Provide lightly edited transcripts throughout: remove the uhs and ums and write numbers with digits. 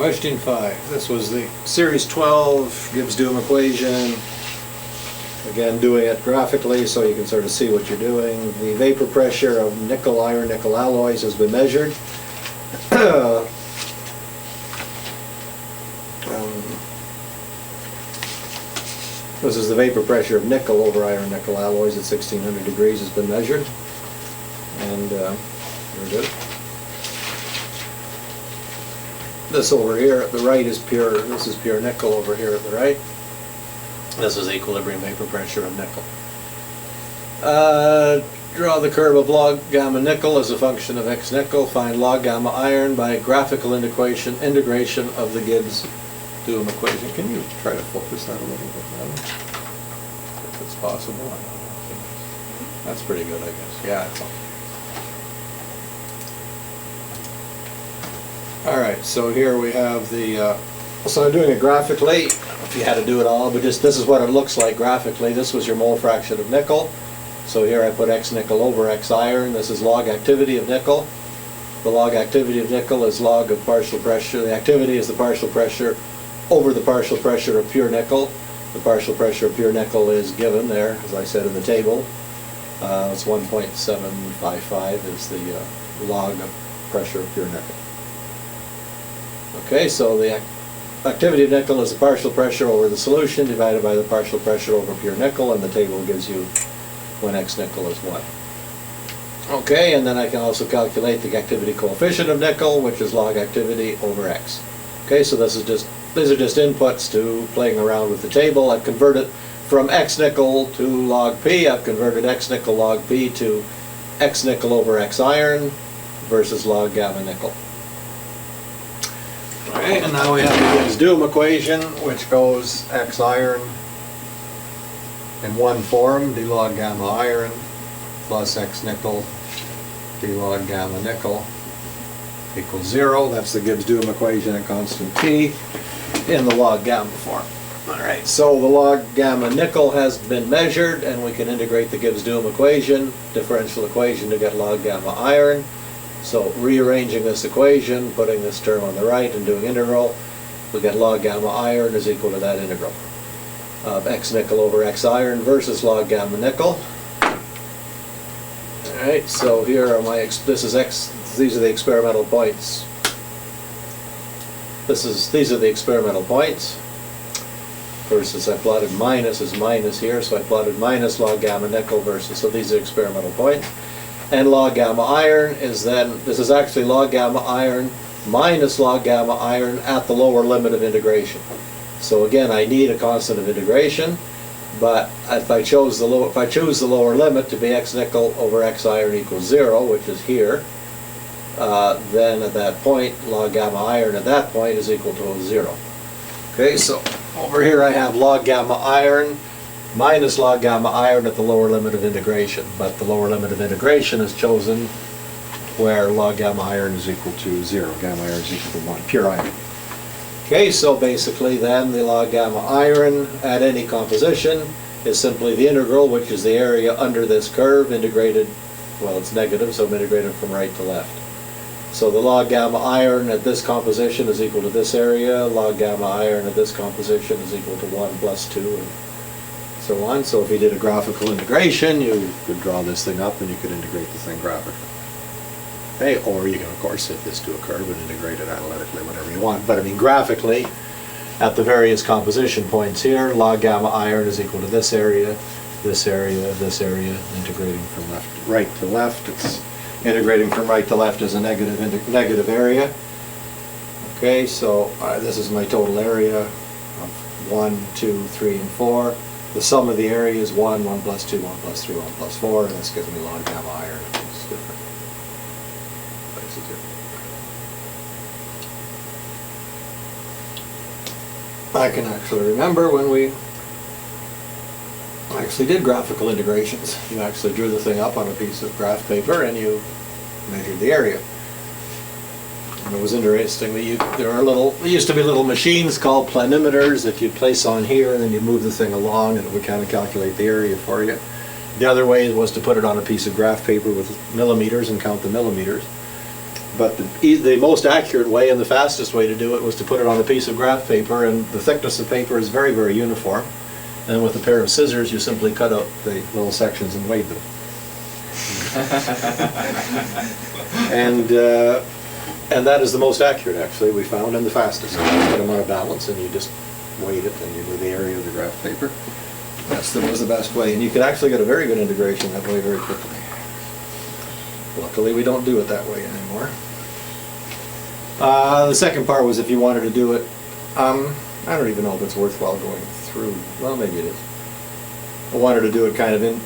Question 5. This was the Series 12 Gibbs-Doom equation. Again, doing it graphically so you can sort of see what you're doing. The vapor pressure of nickel, iron, nickel alloys has been measured. This is the vapor pressure of nickel over iron nickel alloys at 1600 degrees has been measured. And there it is. This over here at the right is pure, this is pure nickel over here at the right. This is equilibrium vapor pressure of nickel. Draw the curve of log gamma nickel as a function of x nickel. Find log gamma iron by graphical integration of the Gibbs-Doom equation. Can you try to focus that a little bit better? If it's possible. I don't know. That's pretty good, I guess. Yeah, it's all right, so here we have the, so I'm doing it graphically, if you had to do it all, but just this is what it looks like graphically. This was your mole fraction of nickel. So here I put x nickel over x iron. This is log activity of nickel. The log activity of nickel is log of partial pressure. The activity is the partial pressure over the partial pressure of pure nickel. The partial pressure of pure nickel is given there, as I said in the table. It's 1.755 is the log of pressure of pure nickel. Okay, so the activity of nickel is the partial pressure over the solution divided by the partial pressure over pure nickel, and the table gives you when x nickel is 1. Okay, and then I can also calculate the activity coefficient of nickel, which is log activity over x. Okay, so these are just inputs to playing around with the table. I've converted from x nickel to log p. I've converted x nickel log p to x nickel over x iron versus log gamma nickel. Alright, and now we have the Gibbs-Doom equation, which goes x iron in one form, d log gamma iron plus x nickel d log gamma nickel equals 0. That's the Gibbs-Doom equation at constant t in the log gamma form. Alright, so the log gamma nickel has been measured, and we can integrate the Gibbs-Doom equation, differential equation, to get log gamma iron. So rearranging this equation, putting this term on the right and doing integral, we get log gamma iron is equal to that integral of x nickel over x iron versus log gamma nickel. Alright, so here are my, this is x, these are the experimental points. These are the experimental points. Versus I plotted minus is minus here, so I plotted minus log gamma nickel versus, so these are experimental points. And log gamma iron is then, this is actually log gamma iron minus log gamma iron at the lower limit of integration. So again, I need a constant of integration, but if I choose the lower limit to be x nickel over x iron equals 0, which is here, then at that point, log gamma iron at that point is equal to 0. Okay, so over here I have log gamma iron minus log gamma iron at the lower limit of integration, but the lower limit of integration is chosen where log gamma iron is equal to 0, gamma iron is equal to 1, pure iron. Okay, so basically then the log gamma iron at any composition is simply the integral, which is the area under this curve integrated, well it's negative, so I'm integrated from right to left. So the log gamma iron at this composition is equal to this area, log gamma iron at this composition is equal to 1 plus 2, and so on. So if you did a graphical integration, you could draw this thing up and you could integrate the thing graphically. Okay, or you can of course set this to a curve and integrate it analytically, whatever you want. But I mean graphically, at the various composition points here, log gamma iron is equal to this area, this area, this area, integrating from right to left. It's integrating from right to left is a negative area. Okay, so this is my total area of 1, 2, 3, and 4. The sum of the area is 1, 1 plus 2, 1 plus 3, 1 plus 4, and this gives me log gamma iron. It's different places here. I can actually remember when we actually did graphical integrations. You actually drew the thing up on a piece of graph paper and you measured the area. And it was interesting that there used to be little machines called planimeters that you'd place on here and then you'd move the thing along and it would kind of calculate the area for you. The other way was to put it on a piece of graph paper with millimeters and count the millimeters. But the most accurate way and the fastest way to do it was to put it on a piece of graph paper, and the thickness of paper is very, very uniform. And with a pair of scissors, you simply cut out the little sections and weigh them. And that is the most accurate, actually, we found, and the fastest. You put them on a balance, and you just weighed it, and you knew the area of the graph paper. That was the best way, and you could actually get a very good integration that way very quickly. Luckily, we don't do it that way anymore. The second part was if you wanted to do it, I don't even know if it's worthwhile going through. Well, maybe it is. I wanted to do it kind of in,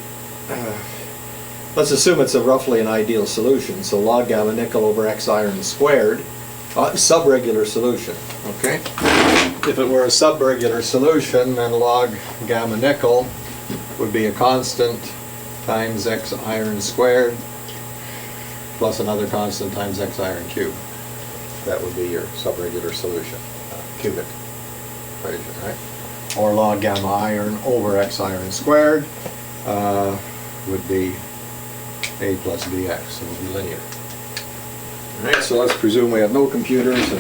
let's assume it's roughly an ideal solution. So log gamma nickel over x iron squared, subregular solution, okay? If it were a subregular solution, then log gamma nickel would be a constant times x iron squared plus another constant times x iron cubed. That would be your subregular solution, cubic equation, right? Or log gamma iron over x iron squared would be a plus bx, so it would be linear. All right, so let's presume we have no computers,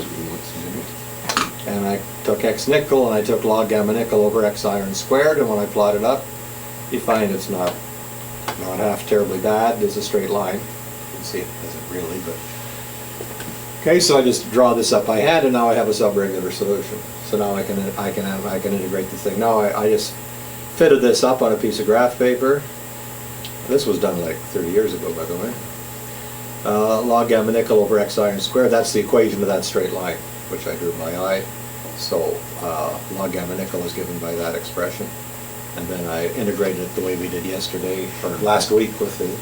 and I took x nickel and I took log gamma nickel over x iron squared, and when I plot it up, you find it's not half terribly bad. It's a straight line. You can see it doesn't really, but okay. So I just draw this up by hand, and now I have a subregular solution. So now I can integrate the thing. Now I just fitted this up on a piece of graph paper. This was done like 30 years ago, by the way. Log gamma nickel over x iron squared. That's the equation of that straight line, which I drew by eye. So log gamma nickel is given by that expression. And then I integrated it the way we did yesterday, or last week with the,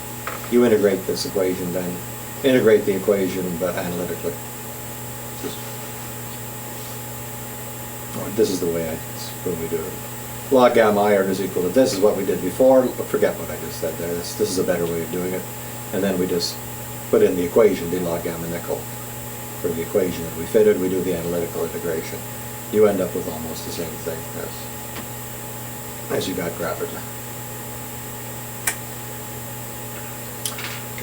you integrate this equation, then integrate the equation, but analytically. This is the way when we do it. Log gamma iron is equal to this is what we did before. Forget what I just said there. This is a better way of doing it. And then we just put in the equation, d log gamma nickel. For the equation that we fitted, we do the analytical integration. You end up with almost the same thing as you got graphically.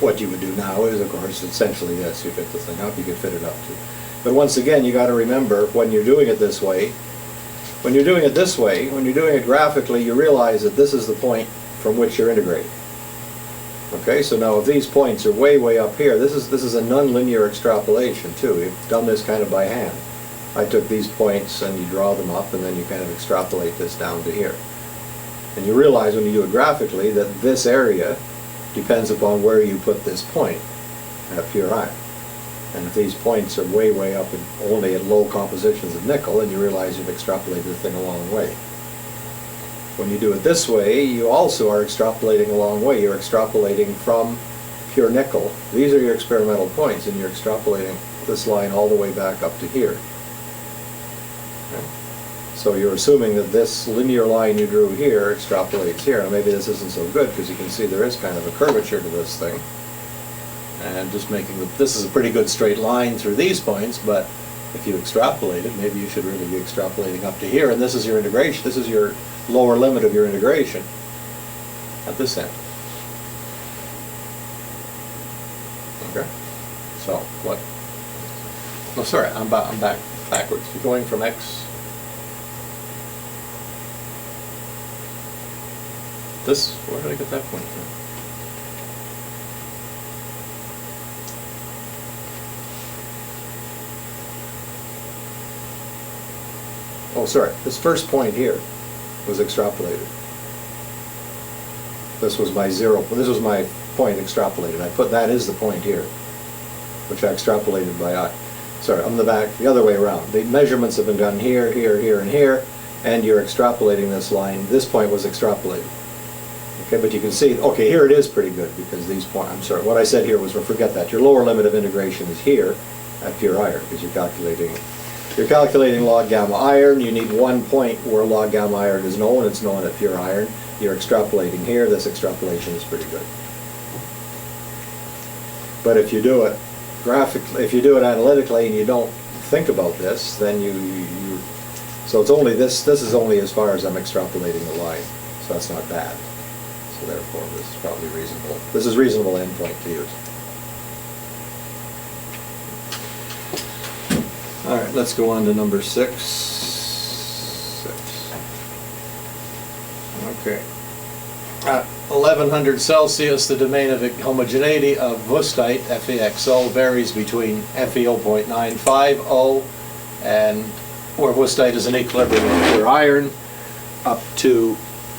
What you would do now is, of course, essentially this. You fit the thing up, you can fit it up too. But once again, you got to remember, when you're doing it this way, when you're doing it graphically, you realize that this is the point from which you're integrating. Okay, so now if these points are way, way up here, this is a nonlinear extrapolation too. You've done this kind of by hand. I took these points and you draw them up, and then you kind of extrapolate this down to here. And you realize when you do it graphically that this area depends upon where you put this point at pure iron. And if these points are way, way up and only at low compositions of nickel, then you realize you've extrapolated the thing a long way. When you do it this way, you also are extrapolating a long way. You're extrapolating from pure nickel. These are your experimental points, and you're extrapolating this line all the way back up to here. Okay? So you're assuming that this linear line you drew here extrapolates here. Now maybe this isn't so good because you can see there is kind of a curvature to this thing. And just making this is a pretty good straight line through these points, but if you extrapolate it, maybe you should really be extrapolating up to here, and this is your integration. This is your lower limit of your integration at this end. Okay. So what? No, sorry, I'm backwards. You're going from x. This. Where did I get that point from? Oh, sorry. This first point here was extrapolated. This was my zero. This was my point extrapolated. I put that is the point here, which I extrapolated by eye. Sorry, on the back, the other way around. The measurements have been done here, here, here, and here, and you're extrapolating this line. This point was extrapolated. Okay, but you can see, okay, here it is pretty good because these points, I'm sorry, what I said here was, well, forget that. Your lower limit of integration is here at pure iron because you're calculating log gamma iron. You need one point where log gamma iron is known. It's known at pure iron. You're extrapolating here. This extrapolation is pretty good. But if you do it graphically, if you do it analytically and you don't think about this, then so it's only this is only as far as I'm extrapolating the line. So that's not bad. So therefore this is probably reasonable. This is reasonable endpoint to use. All right, let's go on to number 6. Okay. At 1100 Celsius, the domain of homogeneity of Wüstheit, FeXO, varies between Fe 0.950 and where Wüstheit is in equilibrium with pure iron, up to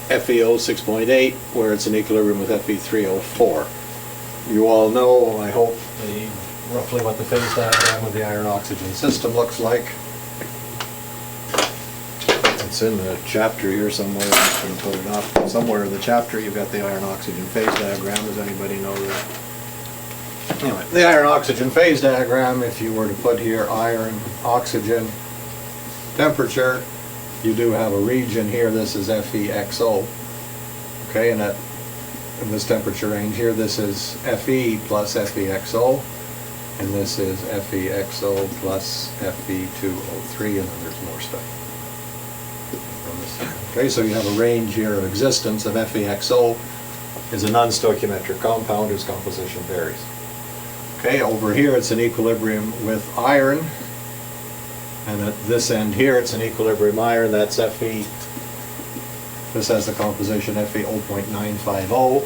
FeO 6.8, where it's in equilibrium with Fe 304. You all know, I hope, roughly what the phase diagram of the iron-oxygen system looks like. It's in the chapter here somewhere. I'm going to put it up. Somewhere in the chapter you've got the iron-oxygen phase diagram. Does anybody know that? Anyway, the iron-oxygen phase diagram, if you were to put here iron, oxygen, temperature, you do have a region here. This is FeXO. Okay, and in this temperature range here, this is Fe plus FeXO. And this is FeXO plus Fe2O3, and then there's more stuff. Okay, so you have a range here of existence of FeXO is a non-stoichiometric compound whose composition varies. Okay, over here it's in equilibrium with iron, and at this end here it's in equilibrium iron, that's Fe. This has the composition Fe 0.950.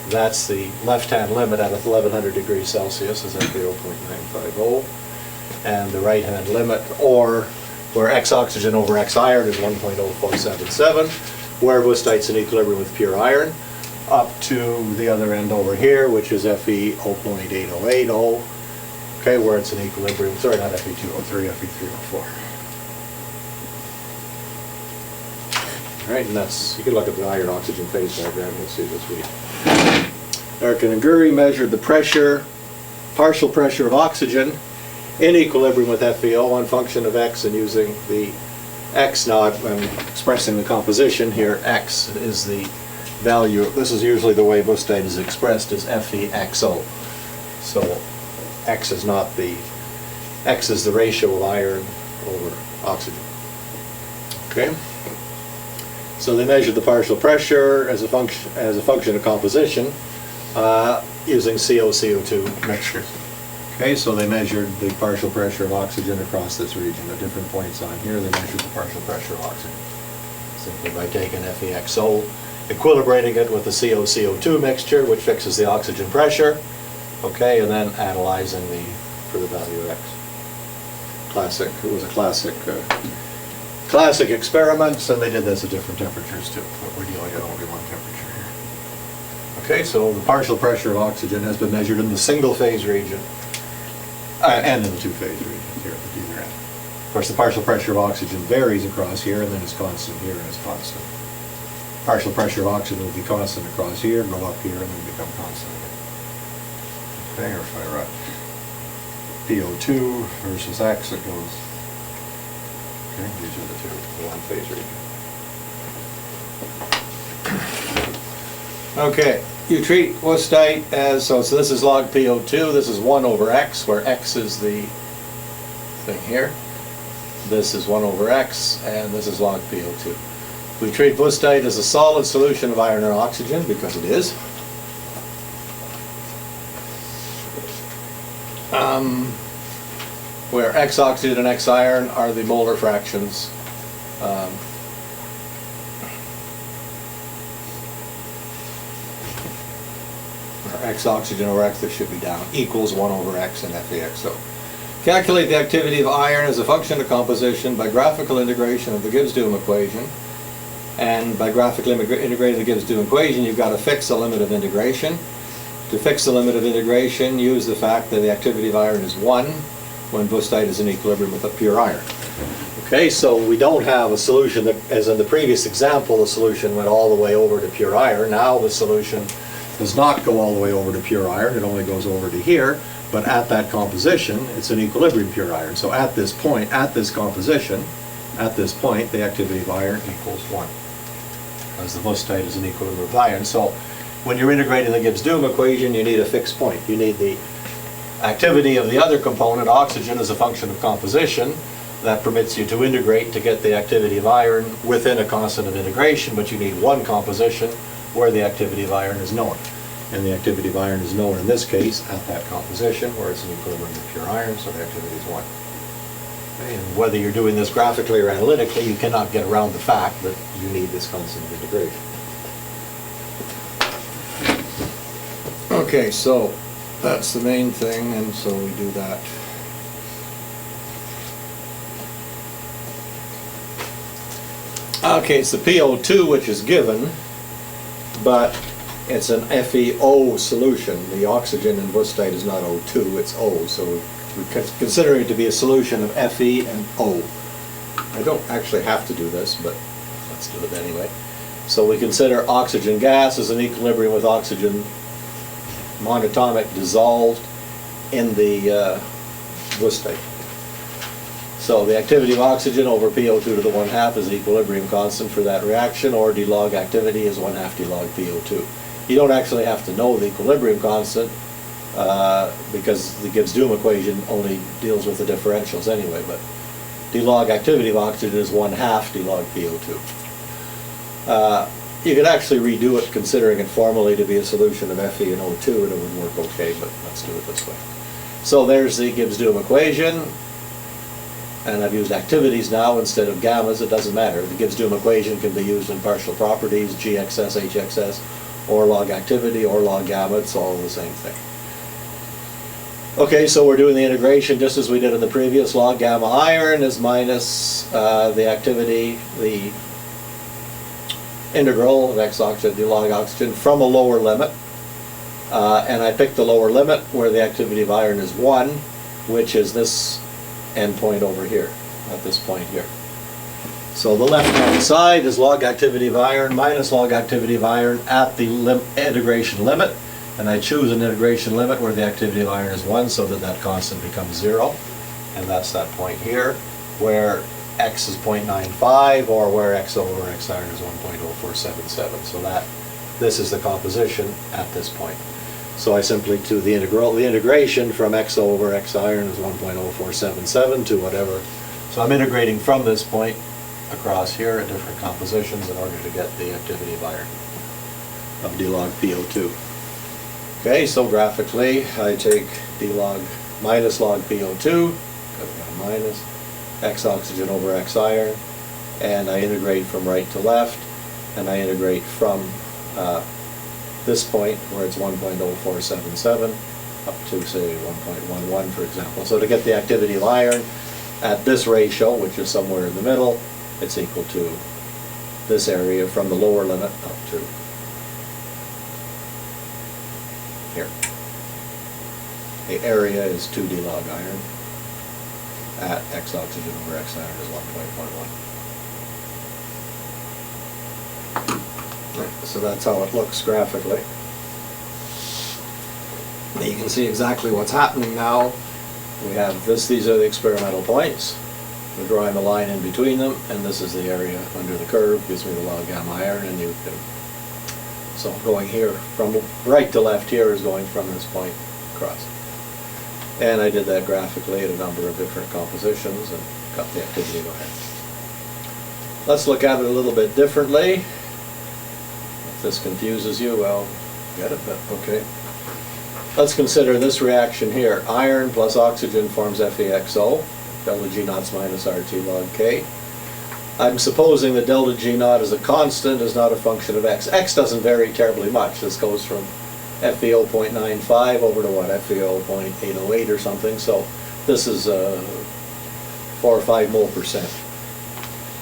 That's the left-hand limit at 1100 degrees Celsius is Fe 0.950. And the right-hand limit, or where X oxygen over X iron is 1.0477, where Wüstheit's in equilibrium with pure iron, up to the other end over here, which is Fe 0.8080, okay, where it's in equilibrium, sorry, not Fe2O3, Fe3O4. All right, and that's, you can look at the iron-oxygen phase diagram, you'll see this week. Erkin and Guri measured the pressure, partial pressure of oxygen in equilibrium with FeO on function of X, and using the X naught when expressing the composition here, X is the value, this is usually the way Wüstheit is expressed, as FeXO. So X is not the, X is the ratio of iron over oxygen. Okay? So they measured the partial pressure as a function of composition using CO-CO2 mixtures. Okay, so they measured the partial pressure of oxygen across this region. At different points on here, they measured the partial pressure of oxygen simply by taking FeXO, equilibrating it with the CO-CO2 mixture, which fixes the oxygen pressure. Okay, and then analyzing for the value of X. Classic. It was a classic experiments, and they did this at different temperatures too, but we're dealing at only one temperature here. Okay, so the partial pressure of oxygen has been measured in the single phase region and in the two phase region here at the either end. Of course, the partial pressure of oxygen varies across here, and then it's constant here, and it's constant. Partial pressure of oxygen will be constant across here, go up here, and then become constant again. Okay, or if I write PO2 versus X, it goes. Okay, these are the two, the one phase region. Okay, you treat Wüstheit as, so this is log PO2, this is 1 over X, where X is the thing here. This is 1 over X, and this is log PO2. We treat Wüstheit as a solid solution of iron and oxygen, because it is. Where X oxygen and X iron are the molar fractions. Or X oxygen over X, this should be down, equals 1 over X and FeXO. Calculate the activity of iron as a function of composition by graphical integration of the Gibbs-Duhem equation. And by graphically integrating the Gibbs-Duhem equation, you've got to fix the limit of integration. To fix the limit of integration, use the fact that the activity of iron is 1 when Wüstheit is in equilibrium with a pure iron. Okay, so we don't have a solution that, as in the previous example, the solution went all the way over to pure iron. Now the solution does not go all the way over to pure iron, it only goes over to here, but at that composition, it's an equilibrium pure iron. So at this point, at this composition, at this point, the activity of iron equals 1. Because the Wüstheit is in equilibrium with iron. So when you're integrating the Gibbs-Duhem equation, you need a fixed point. You need the activity of the other component, oxygen, as a function of composition. That permits you to integrate to get the activity of iron within a constant of integration, but you need one composition where the activity of iron is known. And the activity of iron is known in this case at that composition where it's in equilibrium with pure iron, so the activity is 1. And whether you're doing this graphically or analytically, you cannot get around the fact that you need this constant of integration. Okay, so that's the main thing, and so we do that. Okay, it's the PO2 which is given, but it's an FeO solution. The oxygen in Wüstite is not O2, it's O, so we're considering it to be a solution of Fe and O. I don't actually have to do this, but let's do it anyway. So we consider oxygen gas as an equilibrium with oxygen monatomic dissolved in the Wüstite. So the activity of oxygen over PO2 to the 1/2 is the equilibrium constant for that reaction, or d log activity is 1/2 d log PO2. You don't actually have to know the equilibrium constant because the Gibbs-Doom equation only deals with the differentials anyway, but d log activity of oxygen is 1/2 d log PO2. You could actually redo it considering it formally to be a solution of Fe and O2 and it would work okay, but let's do it this way. So there's the Gibbs-Doom equation, and I've used activities now instead of gammas. It doesn't matter. The Gibbs-Doom equation can be used in partial properties, GXS, HXS, or log activity, or log gamma. It's all the same thing. Okay, so we're doing the integration just as we did in the previous. Log gamma iron is minus the activity, the integral of x oxygen d log oxygen from a lower limit. And I picked the lower limit where the activity of iron is 1, which is this endpoint over here, at this point here. So the left-hand side is log activity of iron minus log activity of iron at the integration limit. And I choose an integration limit where the activity of iron is 1 so that that constant becomes 0. And that's that point here where x is 0.95 or where x over x iron is 1.0477. So this is the composition at this point. So I simply do the integration from x over x iron is 1.0477 to whatever. So I'm integrating from this point across here at different compositions in order to get the activity of iron of d log PO2. Okay, so graphically I take d log minus log PO2, minus x oxygen over x iron, and I integrate from right to left, and I integrate from this point where it's 1.0477 up to say 1.11 for example. So to get the activity of iron at this ratio, which is somewhere in the middle, it's equal to this area from the lower limit up to here. The area is 2 d log iron at x oxygen over x iron is 1.11. So that's how it looks graphically. You can see exactly what's happening now. We have these are the experimental points. We're drawing a line in between them, and this is the area under the curve, gives me the log gamma iron, and you can, so going here, from right to left here is going from this point across. And I did that graphically at a number of different compositions and got the activity of iron. Let's look at it a little bit differently. If this confuses you, well, get it, but okay. Let's consider this reaction here. Iron plus oxygen forms FeXO. Delta G naught minus RT log K. I'm supposing that delta G naught is a constant, is not a function of X. X doesn't vary terribly much. This goes from FeO 0.95 over to what? FeO 0.808 or something. So this is 4 or 5 mole percent.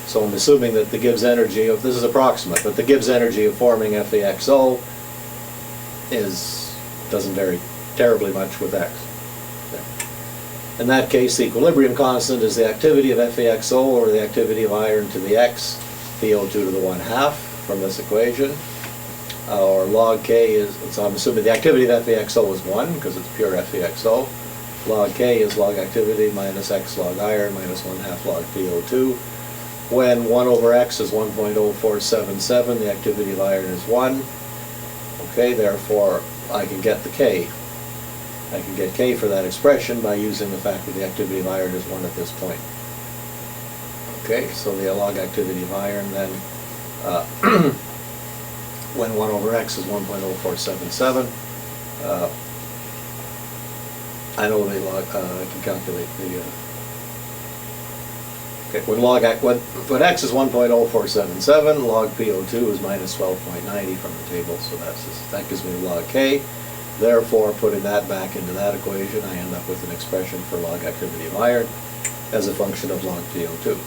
So I'm assuming that the Gibbs energy of, this is approximate, but the Gibbs energy of forming FeXO doesn't vary terribly much with X. In that case, the equilibrium constant is the activity of FeXO over the activity of iron to the X, PO2 to the 1/2 from this equation. Or log K is, so I'm assuming the activity of FeXO is 1 because it's pure FeXO. Log K is log activity minus X log iron minus 1/2 log PO2. When 1 over X is 1.0477, the activity of iron is 1. Okay, therefore I can get the K. I can get K for that expression by using the fact that the activity of iron is 1 at this point. Okay, so the log activity of iron then, when 1 over X is 1.0477, I know the log, I can calculate the Okay, when x is 1.0477, log PO2 is minus 12.90 from the table, so that gives me log K. Therefore, putting that back into that equation, I end up with an expression for log activity of iron as a function of log PO2.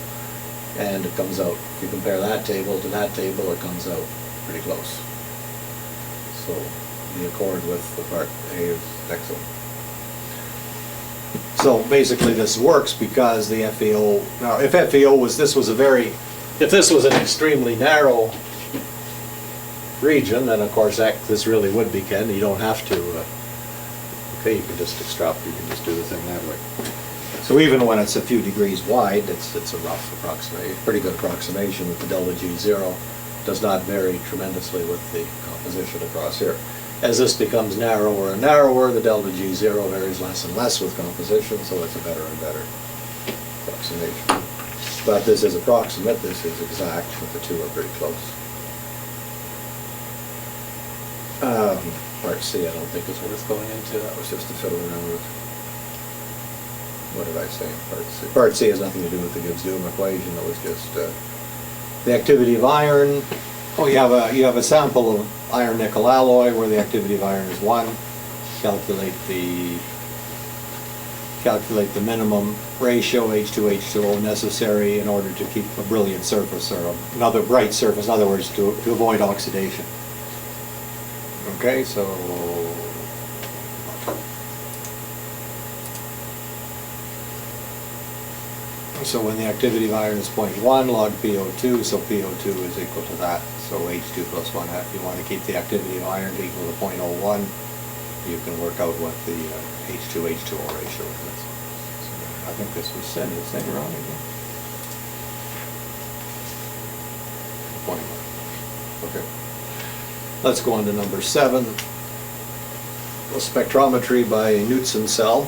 And it comes out, if you compare that table to that table, it comes out pretty close. So the accord with the part A is excellent. So basically this works because the FEO, now if FEO was, if this was an extremely narrow region, then of course this really would be Ken. You don't have to, okay, you can just extrapolate, you can just do the thing that way. So even when it's a few degrees wide, it's a rough approximation, pretty good approximation that the delta G0 does not vary tremendously with the composition across here. As this becomes narrower and narrower, the delta G0 varies less and less with composition, so it's a better and better approximation. But this is approximate, this is exact, but the two are pretty close. Part C I don't think is worth going into, that was just to fiddle around with. What did I say in part C? Part C has nothing to do with the Gibbs-Doom equation, it was just the activity of iron. Oh, you have a sample of iron-nickel alloy where the activity of iron is 1. Calculate the minimum ratio H2H2O necessary in order to keep a brilliant surface or another bright surface, in other words, to avoid oxidation. Okay, so when the activity of iron is 0.1 log PO2, so PO2 is equal to that. So H2 plus 1 half. You want to keep the activity of iron equal to 0.01. You can work out what the H2H2O ratio is. So I think this was send this thing around again. 0.1. Okay. Let's go on to number 7. Spectrometry by Knudsen cell.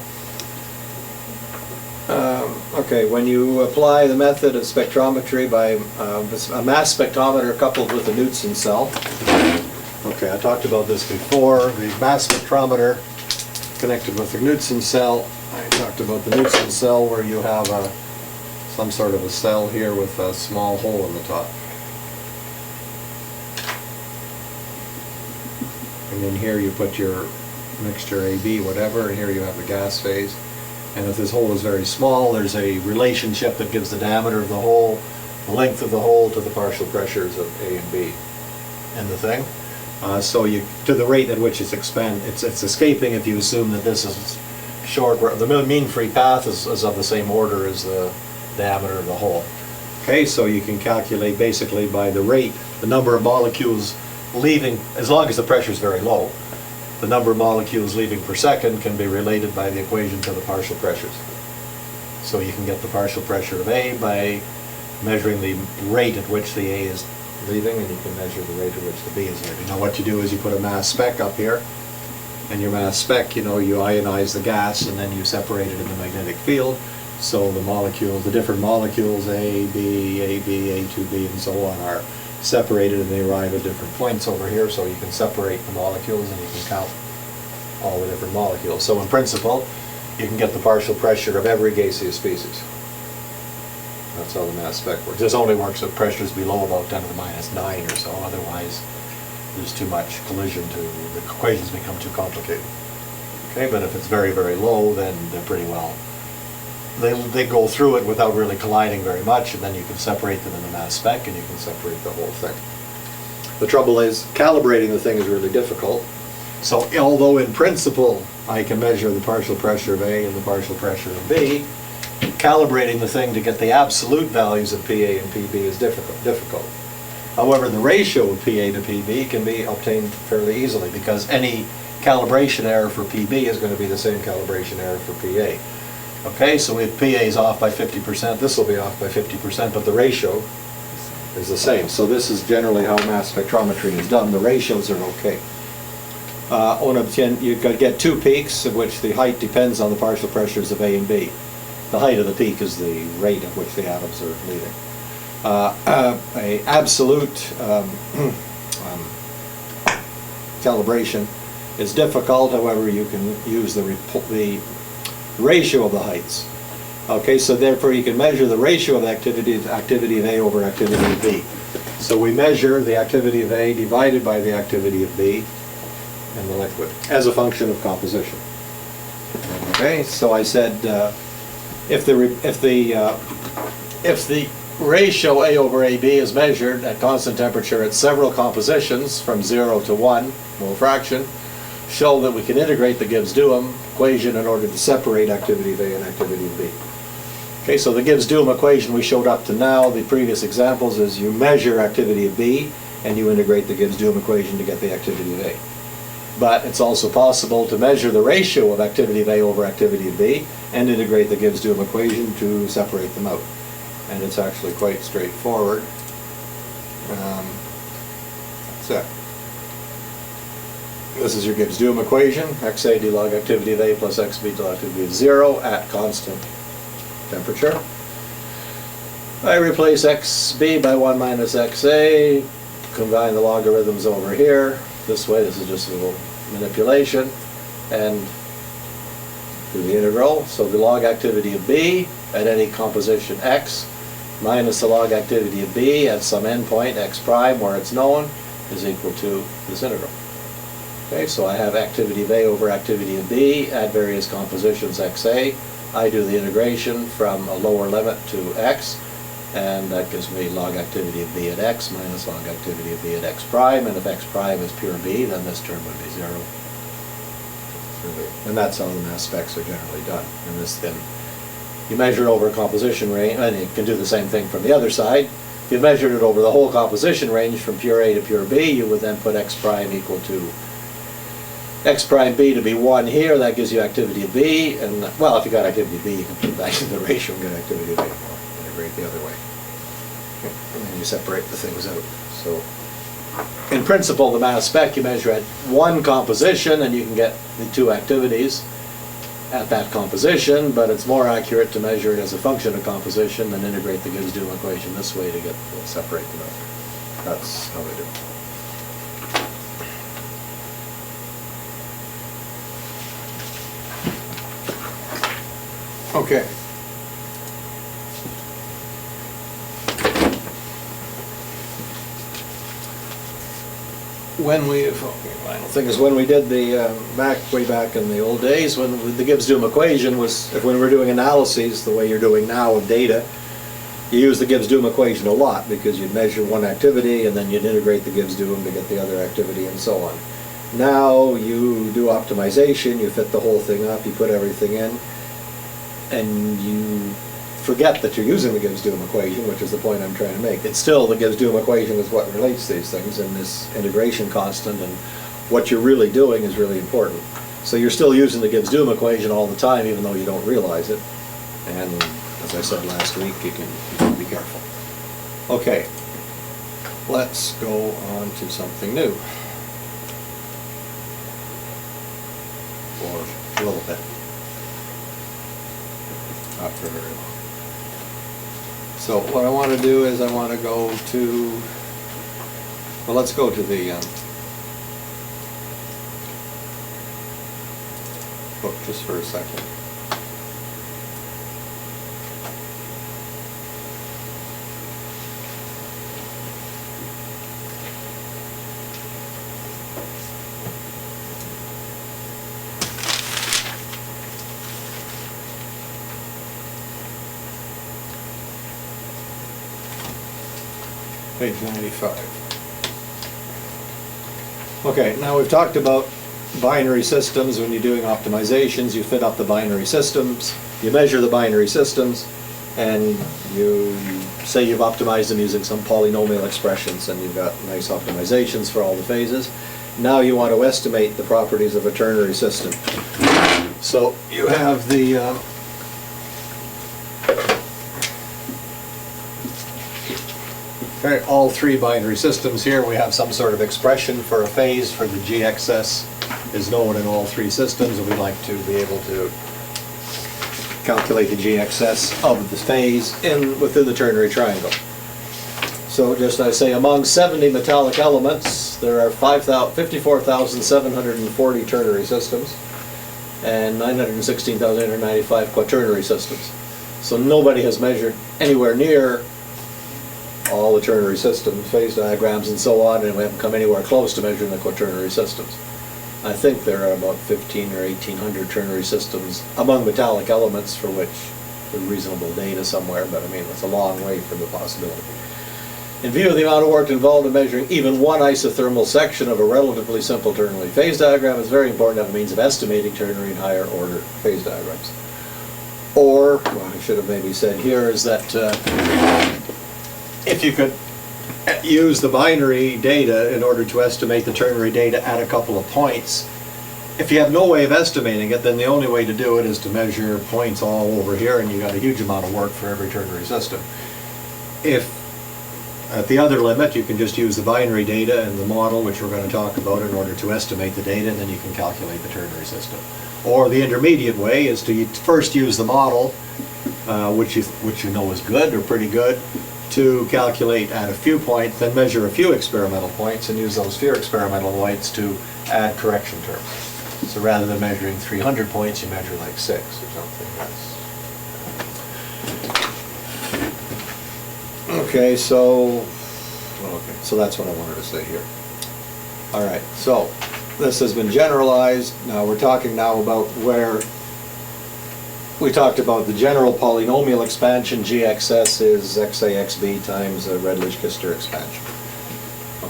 Okay, when you apply the method of spectrometry by a mass spectrometer coupled with a Knudsen cell. Okay, I talked about this before. The mass spectrometer connected with the Knudsen cell. I talked about the Knudsen cell where you have some sort of a cell here with a small hole in the top. And then here you put your mixture AB, whatever, and here you have the gas phase. And if this hole is very small, there's a relationship that gives the diameter of the hole, the length of the hole to the partial pressures of A and B in the thing. So to the rate at which it's escaping, if you assume that this is short, the mean free path is of the same order as the diameter of the hole. Okay, so you can calculate basically by the rate, the number of molecules leaving, as long as the pressure is very low, the number of molecules leaving per second can be related by the equation to the partial pressures. So you can get the partial pressure of A by measuring the rate at which the A is leaving, and you can measure the rate at which the B is leaving. Now what you do is you put a mass spec up here, and your mass spec, you ionize the gas and then you separate it in the magnetic field. So the molecules, the different molecules, A, B, A2B, and so on, are separated and they arrive at different points over here, so you can separate the molecules and you can count all the different molecules. So in principle, you can get the partial pressure of every gaseous species. That's how the mass spec works. This only works if pressures below about 10 to the minus 9 or so, otherwise there's too much collision the equations become too complicated. Okay, but if it's very, very low, then they're pretty well, they go through it without really colliding very much, and then you can separate them in the mass spec and you can separate the whole thing. The trouble is, calibrating the thing is really difficult. So although in principle I can measure the partial pressure of A and the partial pressure of B, calibrating the thing to get the absolute values of PA and PB is difficult. However, the ratio of PA to PB can be obtained fairly easily because any calibration error for PB is going to be the same calibration error for PA. Okay, so if PA is off by 50%, this will be off by 50%, but the ratio is the same. So this is generally how mass spectrometry is done. The ratios are okay. You could get two peaks of which the height depends on the partial pressures of A and B. The height of the peak is the rate at which the atoms are leaving. A absolute calibration is difficult. However, you can use the ratio of the heights. Okay, so therefore you can measure the ratio of activity of A over activity of B. So we measure the activity of A divided by the activity of B in the liquid as a function of composition. Okay, so I said if the ratio A over AB is measured at constant temperature at several compositions from 0 to 1 mole fraction, show that we can integrate the Gibbs-Duhem equation in order to separate activity of A and activity of B. Okay, so the Gibbs-Duhem equation we showed up to now, the previous examples, is you measure activity of B and you integrate the Gibbs-Duhem equation to get the activity of A. But it's also possible to measure the ratio of activity of A over activity of B and integrate the Gibbs-Duhem equation to separate them out. And it's actually quite straightforward. That's it. This is your Gibbs-Duhem equation, XA d log activity of A plus XB d log activity of 0 at constant temperature. I replace XB by 1 minus XA, combine the logarithms over here. This way, this is just a little manipulation, and do the integral. So the log activity of B at any composition X minus the log activity of B at some endpoint X prime where it's known is equal to this integral. Okay, so I have activity of A over activity of B at various compositions XA. I do the integration from a lower limit to X, and that gives me log activity of B at X minus log activity of B at X prime, and if X prime is pure B, then this term would be 0. And that's how the mass specs are generally done. And this then, you measure it over a composition range, and you can do the same thing from the other side. If you measured it over the whole composition range from pure A to pure B, you would then put X prime equal to X prime B to be 1 here. That gives you activity of B, and well, if you got activity of B, you can put it back in the ratio and get activity of A. Integrate the other way. And then you separate the things out. So, in principle, the mass spec you measure at one composition, and you can get the two activities at that composition, but it's more accurate to measure it as a function of composition and integrate the Gibbs-Duhem equation this way to separate them out. That's how we do it. Okay. When we, the thing is, when we did the way back in the old days, when the Gibbs-Duhem equation was, when we were doing analyses the way you're doing now of data, you use the Gibbs-Duhem equation a lot because you'd measure one activity and then you'd integrate the Gibbs-Duhem to get the other activity and so on. Now you do optimization, you fit the whole thing up, you put everything in, and you forget that you're using the Gibbs-Duhem equation, which is the point I'm trying to make. It's still, the Gibbs-Duhem equation is what relates these things, and this integration constant and what you're really doing is really important. So you're still using the Gibbs-Duhem equation all the time, even though you don't realize it. And as I said last week, you can be careful. Okay, let's go on to something new. For a little bit. Not for very long. So what I want to do is I want to go to, well, let's go to the book just for a second. Page 95. Okay, now we've talked about binary systems. When you're doing optimizations, you fit up the binary systems, you measure the binary systems, and you say you've optimized them using some polynomial expressions, and you've got nice optimizations for all the phases. Now you want to estimate the properties of a ternary system. So you have the all three binary systems here. We have some sort of expression for a phase for the GXS is known in all three systems, and we'd like to be able to calculate the GXS of the phase within the ternary triangle. So just I say, among 70 metallic elements, there are 54,740 ternary systems and 916,895 quaternary systems. So nobody has measured anywhere near all the ternary systems, phase diagrams and so on, and we haven't come anywhere close to measuring the quaternary systems. I think there are about 15 or 1,800 ternary systems among metallic elements for which there's reasonable data somewhere, but I mean, it's a long way from the possibility. In view of the amount of work involved in measuring even one isothermal section of a relatively simple ternary phase diagram, it's very important to have a means of estimating ternary and higher order phase diagrams. Or, what I should have maybe said here is that if you could use the binary data in order to estimate the ternary data at a couple of points, if you have no way of estimating it, then the only way to do it is to measure points all over here, and you got a huge amount of work for every ternary system. If at the other limit, you can just use the binary data and the model, which we're going to talk about, in order to estimate the data, and then you can calculate the ternary system. Or the intermediate way is to first use the model, which you know is good or pretty good, to calculate at a few points, then measure a few experimental points, and use those few experimental points to add correction terms. So rather than measuring 300 points, you measure like 6 or something. Okay, so that's what I wanted to say here. All right, so this has been generalized. Now we're talking now about where we talked about the general polynomial expansion. GXS is XAXB times a Redlich-Kister expansion.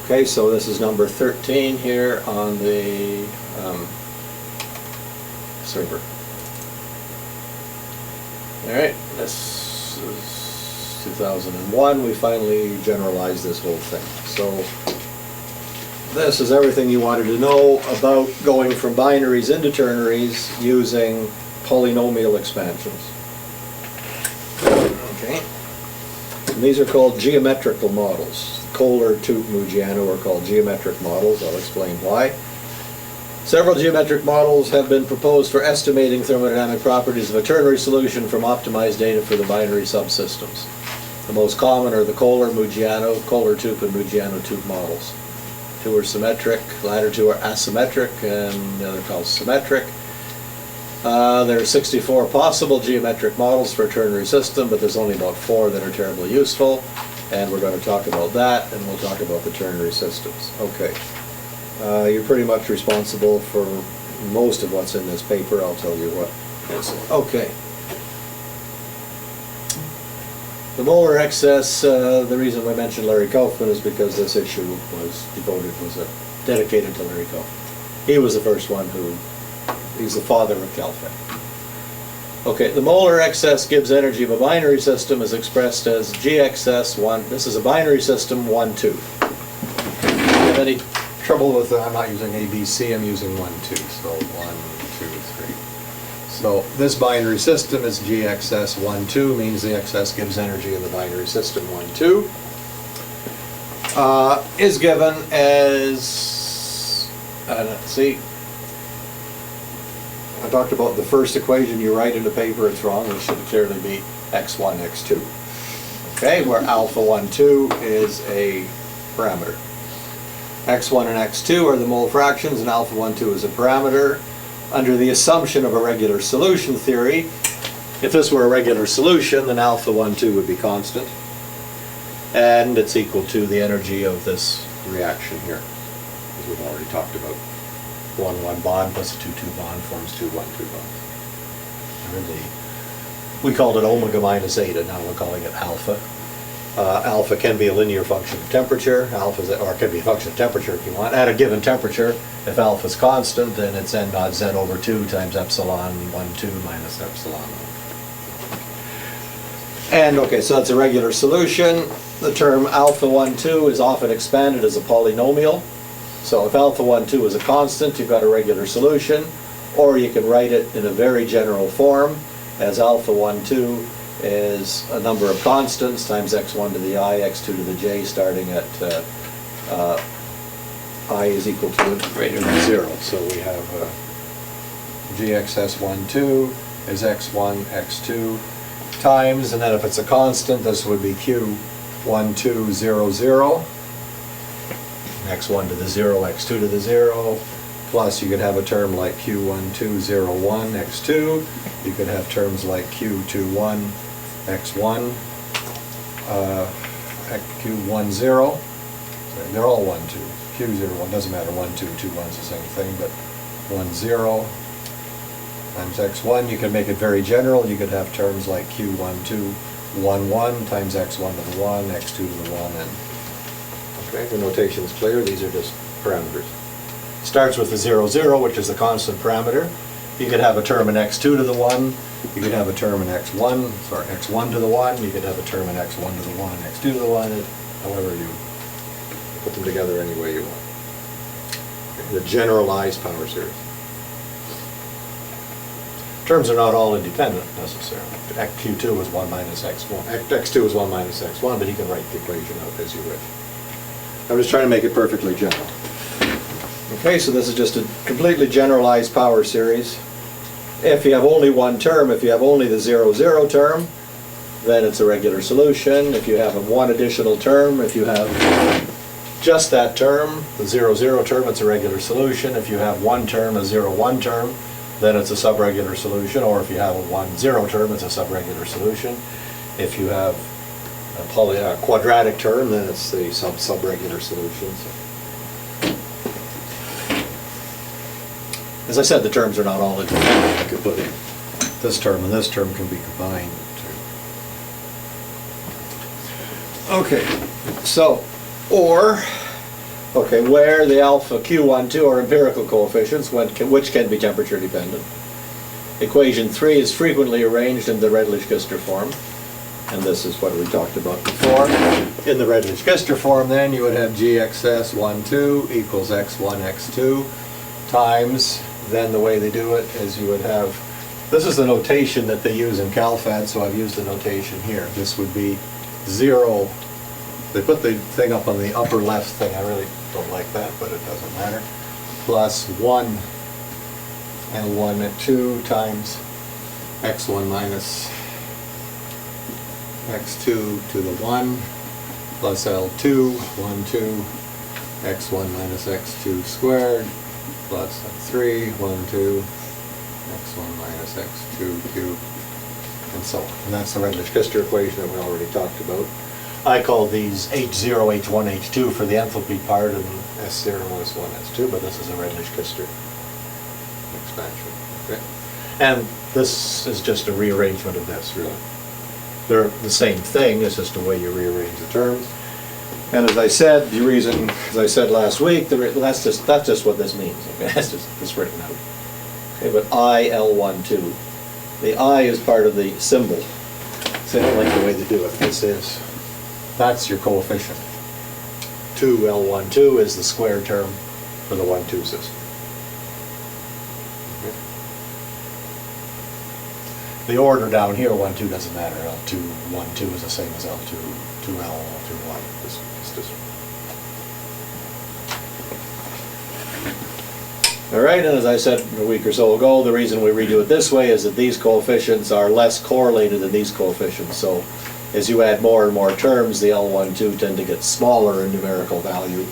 Okay, so this is number 13 here on the server. All right, this is 2001, we finally generalized this whole thing. So this is everything you wanted to know about going from binaries into ternaries using polynomial expansions. Okay. And these are called geometrical models. Kohler, Mujiano are called geometric models. I'll explain why. Several geometric models have been proposed for estimating thermodynamic properties of a ternary solution from optimized data for the binary subsystems. The most common are the Kohler, Mujiano, Kohler tube and Mujiano tube models. Two are symmetric, the latter two are asymmetric, and the other called symmetric. There are 64 possible geometric models for a ternary system, but there's only about 4 that are terribly useful, and we're going to talk about that, and we'll talk about the ternary systems. Okay. You're pretty much responsible for most of what's in this paper. I'll tell you what is. Okay. The molar excess, the reason I mentioned Larry Kaufman is because this issue was dedicated to Larry Kaufman. He was the first one he's the father of calfing. Okay, the molar excess Gibbs energy of a binary system is expressed as GXS1. This is a binary system 1, 2. Have any trouble with I'm not using ABC, I'm using 1, 2. So 1, 2, 3. So this binary system is GXS 1, 2, means the excess Gibbs energy of the binary system 1, 2 is given as, see, I talked about the first equation you write in the paper, it's wrong, it should clearly be x1, x2. Okay, where alpha 1, 2 is a parameter. x1 and x2 are the mole fractions, and alpha 1, 2 is a parameter. Under the assumption of a regular solution theory, if this were a regular solution, then alpha 1, 2 would be constant. And it's equal to the energy of this reaction here, as we've already talked about. 1-1 bond plus a 2-2 bond forms 2-1-2 bonds. We called it omega minus eta, now we're calling it alpha. Alpha can be a linear function of temperature, or it can be a function of temperature if you want. At a given temperature, if alpha is constant, then it's n naught z over 2 times epsilon 1, 2 minus epsilon 1. And okay, so that's a regular solution. The term alpha 1, 2 is often expanded as a polynomial. So if alpha 1, 2 is a constant, you've got a regular solution, or you can write it in a very general form as alpha 1, 2 is a number of constants times x1 to the I, x2 to the j, starting at I is equal to greater than 0. So we have gxs1, 2 is x1, x2 times, and then if it's a constant, this would be q1, 2, 0, 0. x1 to the 0, x2 to the 0, plus you could have a term like q1, 2, 0, 1, x2. You could have terms like q2, 1, x1, q1, 0. They're all 1, 2. q0, 1, doesn't matter, 1, 2, 2, 1 is the same thing, but 1, 0 times x1. You can make it very general. You could have terms like q1, 2, 1, 1 times x1 to the 1, x2 to the 1, and okay, the notation is clear. These are just parameters. Starts with the 0, 0, which is the constant parameter. You could have a term in x2 to the 1. You could have a term in x1 to the 1. You could have a term in x1 to the 1, x2 to the 1, however you put them together any way you want. Okay, the generalized power series. Terms are not all independent necessarily. Q2 is 1 minus x1. X2 is 1 minus x1, but you can write the equation out as you wish. I'm just trying to make it perfectly general. Okay, so this is just a completely generalized power series. If you have only one term, if you have only the 0, 0 term, then it's a regular solution. If you have one additional term, if you have just that term, the 0, 0 term, it's a regular solution. If you have one term, a 0, 1 term, then it's a subregular solution. Or if you have a 1, 0 term, it's a subregular solution. If you have a quadratic term, then it's the subregular solution. As I said, the terms are not all independent. I could put in this term and this term can be combined. Okay, so, where the alpha q1, 2 are empirical coefficients, which can be temperature dependent. Equation 3 is frequently arranged in the Redlich-Kister form. And this is what we talked about before. In the Redlich-Kister form, then, you would have gxs 1, 2 equals x1, x2 times, then the way they do it is you would have, this is the notation that they use in CalFAD, so I've used the notation here. This would be 0. They put the thing up on the upper left thing. I really don't like that, but it doesn't matter. Plus 1 and 1 and 2 times x1 minus x2 to the 1 plus L2, 1, 2, x1 minus x2 squared plus 3, 1, 2, x1 minus x2 cubed, and so on. And that's the Redlich-Kister equation that we already talked about. I call these H0, H1, H2 for the enthalpy part, and S0, S1, S2, but this is a Redlich-Kister expansion. Okay? And this is just a rearrangement of this, really. They're the same thing, it's just a way you rearrange the terms. And as I said, the reason, as I said last week, that's just what this means. Okay? That's just it's written out. Okay, but I, L1, 2. The I is part of the symbol. So I don't like the way they do it. This is, that's your coefficient. 2L1, 2 is the square term for the 1, 2 system. Okay. The order down here, 1, 2 doesn't matter. L2, 1, 2 is the same as L2, 2L, 2, 1. All right, and as I said a week or so ago, the reason we redo it this way is that these coefficients are less correlated than these coefficients. So as you add more and more terms, the L1, 2 tend to get smaller in numerical value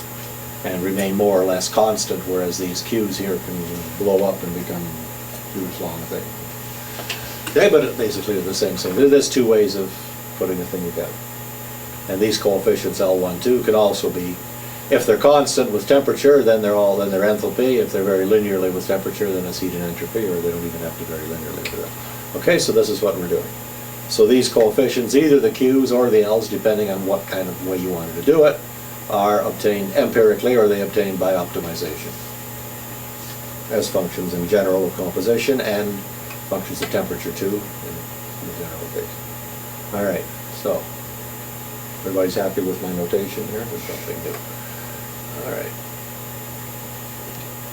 and remain more or less constant, whereas these Q's here can blow up and become huge long things. Okay, but basically they're the same. So there's two ways of putting a thing together. And these coefficients L1, 2 can also be, if they're constant with temperature, then they're enthalpy. If they're very linearly with temperature, then it's heat and entropy, or they don't even have to very linearly do that. Okay, so this is what we're doing. So these coefficients, either the Q's or the L's, depending on what kind of way you wanted to do it, are obtained empirically or they obtained by optimization as functions in general composition and functions of temperature too in the general case. All right, so everybody's happy with my notation here? There's nothing new. All right.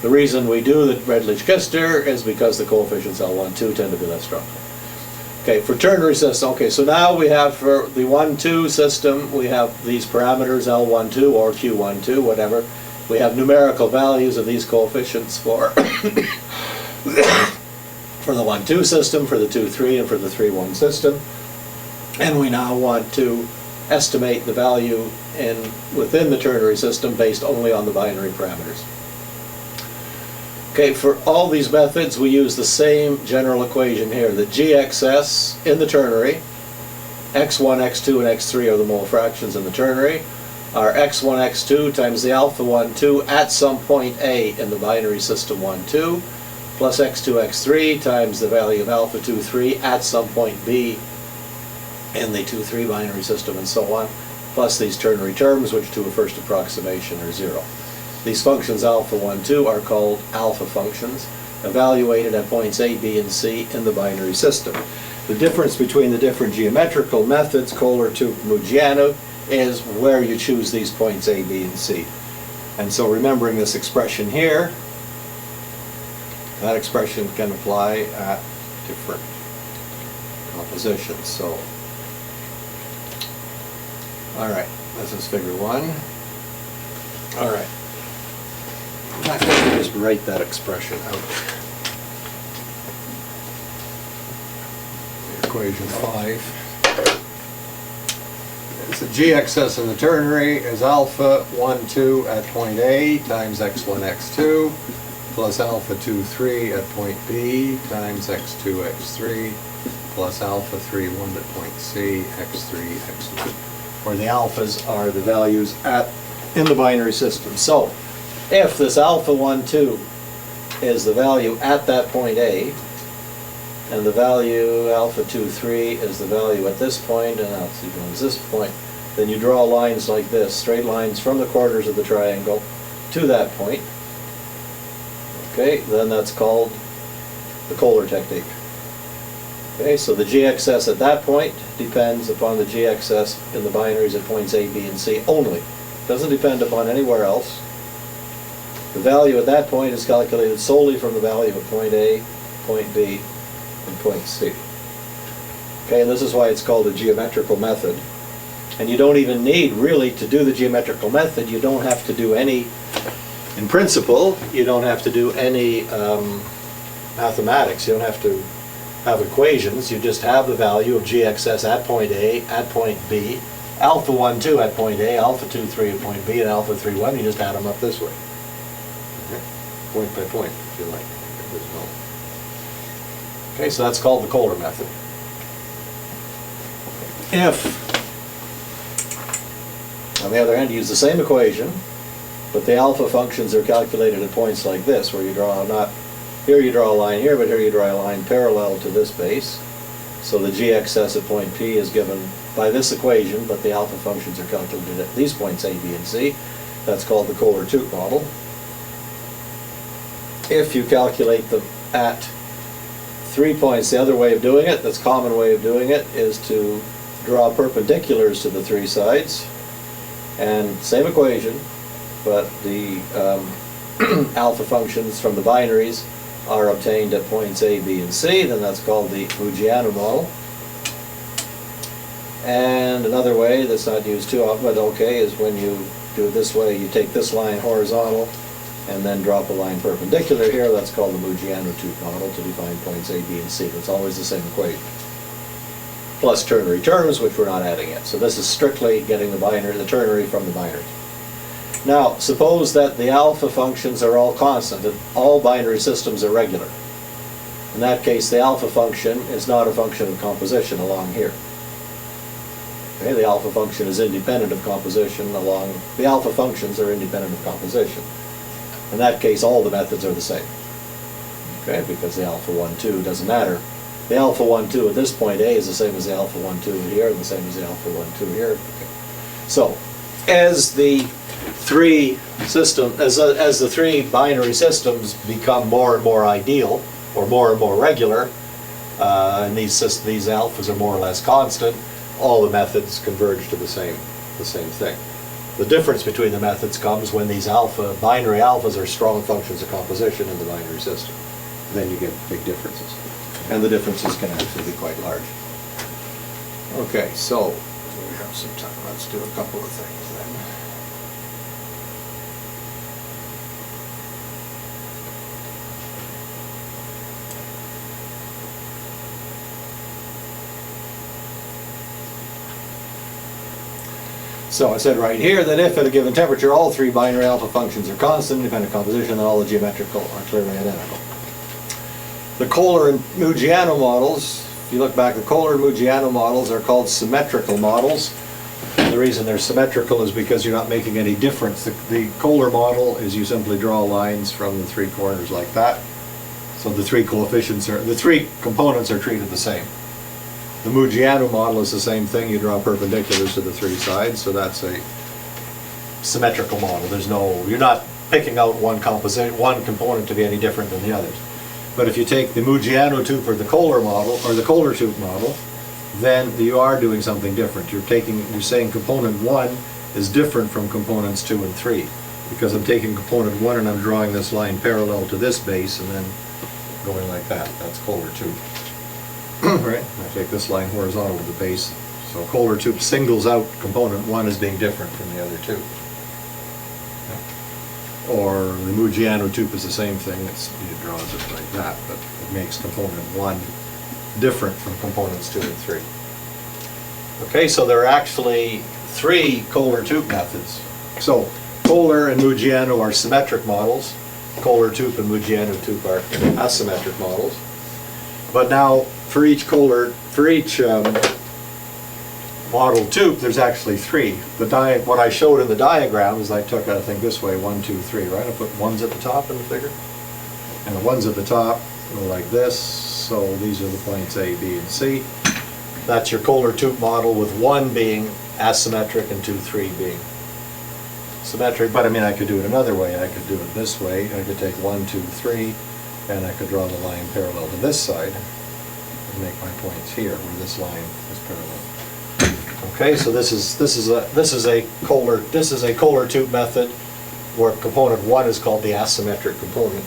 The reason we do the Redlich-Kister is because the coefficients L1, 2 tend to be less strong. Okay, for ternary system, okay, so now we have for the 1, 2 system, we have these parameters L1, 2 or Q1, 2, whatever. We have numerical values of these coefficients for for the 1, 2 system, for the 2, 3, and for the 3, 1 system. And we now want to estimate the value within the ternary system based only on the binary parameters. Okay, for all these methods we use the same general equation here. The GXS in the ternary x1, x2, and x3 are the mole fractions in the ternary, are x1, x2 times the alpha 1, 2 at some point A in the binary system 1, 2, plus x2, x3 times the value of alpha 2, 3 at some point B in the 2, 3 binary system, and so on, plus these ternary terms, which to a first approximation are 0. These functions alpha 1, 2 are called alpha functions, evaluated at points A, B, and C in the binary system. The difference between the different geometrical methods, Kohler to Mujiano, is where you choose these points A, B, and C. And so remembering this expression here, that expression can apply at different compositions. So, all right, this is figure 1. All right. I think we just write that expression out. Equation 5. So GXS in the ternary is alpha 1, 2 at point A times x1, x2 plus alpha 2, 3 at point B times x2, x3 plus alpha 3, 1 at point C, x3, x1, where the alphas are the values in the binary system. So if this alpha 1, 2 is the value at that point A, and the value alpha 2, 3 is the value at this point, and alpha 2 is this point, then you draw lines like this, straight lines from the corners of the triangle to that point. Okay, then that's called the Kohler technique. Okay, so the GXS at that point depends upon the GXS in the binaries at points A, B, and C only. Doesn't depend upon anywhere else. The value at that point is calculated solely from the value of point A, point B, and point C. Okay, and this is why it's called a geometrical method. And you don't even need, really, to do the geometrical method, you don't have to do any, in principle, you don't have to do any mathematics. You don't have to have equations. You just have the value of GXS at point A, at point B, alpha 1, 2 at point A, alpha 2, 3 at point B, and alpha 3, 1. You just add them up this way. Okay. Point by point, if you like. Okay, so that's called the Kohler method. If, on the other hand, you use the same equation, but the alpha functions are calculated at points like this, where you draw not, here you draw a line here, but here you draw a line parallel to this base. So the GXS at point P is given by this equation, but the alpha functions are calculated at these points A, B, and C. That's called the Kohler model. If you calculate them at 3 points, the other way of doing it, that's a common way of doing it, is to draw perpendiculars to the 3 sides. And same equation, but the alpha functions from the binaries are obtained at points A, B, and C. Then that's called the Mujiano model. And another way that's not used too often, but okay, is when you do it this way, you take this line horizontal and then drop a line perpendicular here. That's called the Mujiano model to define points A, B, and C. It's always the same equation. Plus ternary terms, which we're not adding yet. So this is strictly getting the ternary from the binary. Now, suppose that the alpha functions are all constant, and all binary systems are regular. In that case, the alpha function is not a function of composition along here. Okay, the alpha function is independent of composition the alpha functions are independent of composition. In that case, all the methods are the same. Okay, because the alpha 1, 2 doesn't matter. The alpha 1, 2 at this point A is the same as the alpha 1, 2 here, and the same as the alpha 1, 2 here. Okay. So, as the three binary systems become more and more ideal, or more and more regular, and these alphas are more or less constant, all the methods converge to the same thing. The difference between the methods comes when these binary alphas are strong functions of composition in the binary system. Then you get big differences. And the differences can actually be quite large. Okay, so we have some time. Let's do a couple of things then. So I said right here that if at a given temperature all 3 binary alpha functions are constant, independent of composition, then all the geometrical are clearly identical. The Kohler and Mujiano models if you look back, the Kohler and Mujiano models are called symmetrical models. And the reason they're symmetrical is because you're not making any difference. The Kohler model is you simply draw lines from the three corners like that. So the three components are treated the same. The Mujiano model is the same thing. You draw perpendiculars to the three sides, so that's a symmetrical model. You're not picking out one component to be any different than the others. But if you take the Mujiano tube or the Kohler model, or the Kohler tube model, then you are doing something different. You're saying component 1 is different from components 2 and 3, because I'm taking component 1 and I'm drawing this line parallel to this base and then going like that. That's Kohler tube. Right? I take this line horizontal to the base. So Kohler tube singles out component 1 as being different from the other two. Or the Mujiano tube is the same thing. It draws it like that, but it makes component 1 different from components 2 and 3. Okay, so there are actually 3 Kohler tube methods. So Kohler and Mujiano are symmetric models. Kohler tube and Mujiano tube are asymmetric models. But now for each model tube, there's actually 3. What I showed in the diagram is I took, I think this way, 1, 2, 3, right? I put 1s at the top in the figure. And the 1s at the top go like this. So these are the points A, B, and C. That's your Kohler tube model, with 1 being asymmetric and 2, 3 being symmetric. But I mean, I could do it another way. I could do it this way. I could take 1, 2, 3, and I could draw the line parallel to this side and make my points here where this line is parallel. Okay, so this is a Kohler tube method where component 1 is called the asymmetric component.